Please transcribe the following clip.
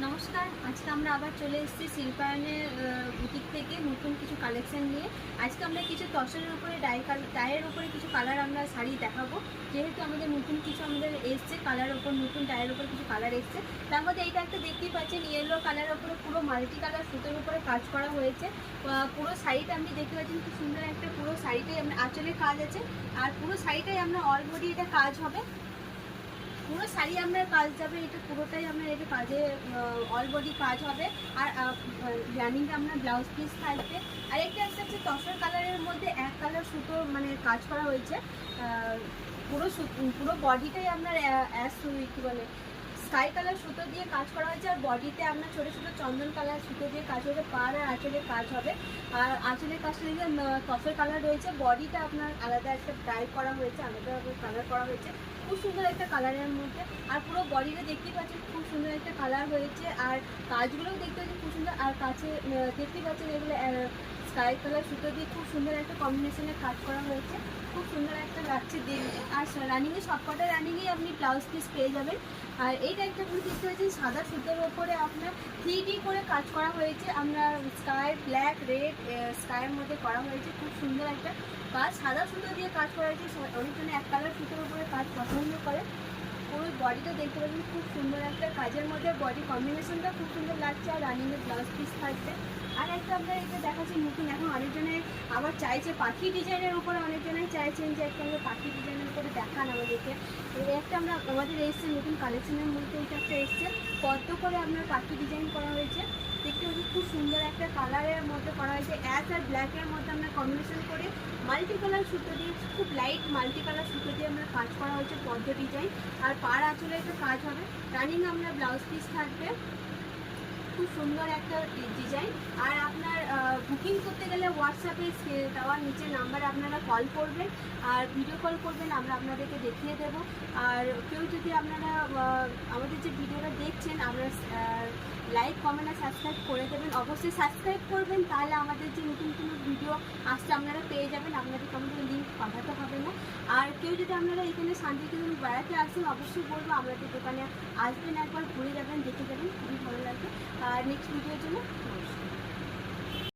নমস্কার, আজকে আমরা আবার চলে এসেছি শিল্পায়নের বুটিক থেকে নতুন কিছু কালেকশন নিয়ে। আজকে আমরা কিছু তসরের উপরে ডায়ের উপরে কিছু কালার আমরা শাড়ি দেখাবো। যেহেতু আমাদের নতুন কিছু আমাদের এসছে কালার ওপর, নতুন ডায়ের উপর কিছু কালার এসছে। তার মধ্যে এইটা একটা দেখতেই পাচ্ছেন ইয়েলো কালারের উপরে পুরো মাল্টি কালার সুতোর উপরে কাজ করা হয়েছে। পুরো শাড়িটা আপনি দেখতে পাচ্ছেন কি সুন্দর একটা, পুরো শাড়িটাই আমরা আঁচলের কাজ আছে আর পুরো শাড়িটাই আমরা অল বডি এটা কাজ হবে। পুরো শাড়ি আপনার কাজ যাবে, এটা পুরোটাই আপনার এটা কাজে অল বডি কাজ হবে। আর রানিংটা আপনার ব্লাউজ পিস থাকবে। আর একটা হচ্ছে তসর কালারের মধ্যে এক কালার সুতো মানে কাজ করা হয়েছে। পুরো পুরো বডিটাই আপনার কী বলে স্কাই কালার সুতো দিয়ে কাজ করা হয়েছে। আর বডিতে আপনার ছোটো ছোটো চন্দন কালার সুতো দিয়ে কাজ হয়েছে। পাড় আর আঁচলের কাজ হবে। আর আঁচলের কাজটা দিয়ে তসর কালার রয়েছে। বডিটা আপনার আলাদা একটা ডাই করা হয়েছে, আলাদা কালার করা হয়েছে, খুব সুন্দর একটা কালারের মধ্যে। আর পুরো বডিটা দেখতে পাচ্ছেন খুব সুন্দর একটা কালার হয়েছে। আর কাজগুলোও দেখতে পাচ্ছেন খুব সুন্দর। আর কাছে দেখতে পাচ্ছেন এগুলো স্কাই কালার সুতো দিয়ে খুব সুন্দর একটা কম্বিনেশনের কাজ করা হয়েছে, খুব সুন্দর একটা লাগছে দেখতে। আর রানিংয়ে সবকটা রানিংয়েই আপনি ব্লাউজ পিস পেয়ে যাবেন। আর এইটা একটা আপনি দেখতে পাচ্ছেন সাদা সুতোর ওপরে আপনার 3D করে কাজ করা হয়েছে। আপনার স্কাই ব্ল্যাক রেড স্কাইয়ের মধ্যে করা হয়েছে, খুব সুন্দর একটা কাজ। সাদা সুতো দিয়ে কাজ করা হয়েছে। অনেকজনে এক কালার সুতোর উপরে কাজ পছন্দ করে। পুরো বডিটা দেখতে পাচ্ছেন খুব সুন্দর একটা কাজের মধ্যে বডি কম্বিনেশনটা খুব সুন্দর লাগছে। আর রানিংয়ের ব্লাউজ পিস থাকছে। আর একটা আপনার এটা দেখাচ্ছি নতুন, এখন অনেকজনে আবার চাইছে পাখি ডিজাইনের উপরে, অনেকজনেই চাইছেন যে একটা আমরা পাখি ডিজাইনের উপরে দেখান আমাদেরকে। এই একটা আমরা আমাদের এসছে নতুন কালেকশনের মধ্যে, এটা একটা এসছে পদ্ম করে আপনার পাখি ডিজাইন করা হয়েছে। দেখতে পাচ্ছি খুব সুন্দর একটা কালারের মধ্যে করা হয়েছে। অ্যাশ আর ব্ল্যাকের মধ্যে আমরা কম্বিনেশন করে মাল্টি কালার সুতো দিয়ে, খুব লাইট মাল্টি কালার সুতো দিয়ে আমরা কাজ করা হয়েছে পদ্ম ডিজাইন। আর পাড় আঁচলে একটা কাজ হবে। রানিং আমরা ব্লাউজ পিস থাকবে, খুব সুন্দর একটা ডিজাইন। আর আপনার বুকিং করতে গেলে হোয়াটসঅ্যাপে দেওয়ার নিচে নাম্বারে আপনারা কল করবেন আর ভিডিও কল করবেন, আমরা আপনাদেরকে দেখিয়ে দেব। আর কেউ যদি আপনারা আমাদের যে ভিডিওটা দেখছেন আপনারা লাইক কমেন্ট আর সাবস্ক্রাইব করে দেবেন। অবশ্যই সাবস্ক্রাইব করবেন, তাহলে আমাদের যে নতুন কোনো ভিডিও আসছে আপনারা পেয়ে যাবেন, আপনাদেরকে আমাদের লিঙ্ক পাঠাতে হবে না। আর কেউ যদি আপনারা এখানে শান্তিনিকেতন বেড়াতে আসেন অবশ্যই বলবো আপনাদের দোকানে আসবেন, একবার ঘুরে যাবেন, দেখে যাবেন, খুবই ভালো লাগবে। আর নেক্সট ভিডিওর জন্য নমস্কার।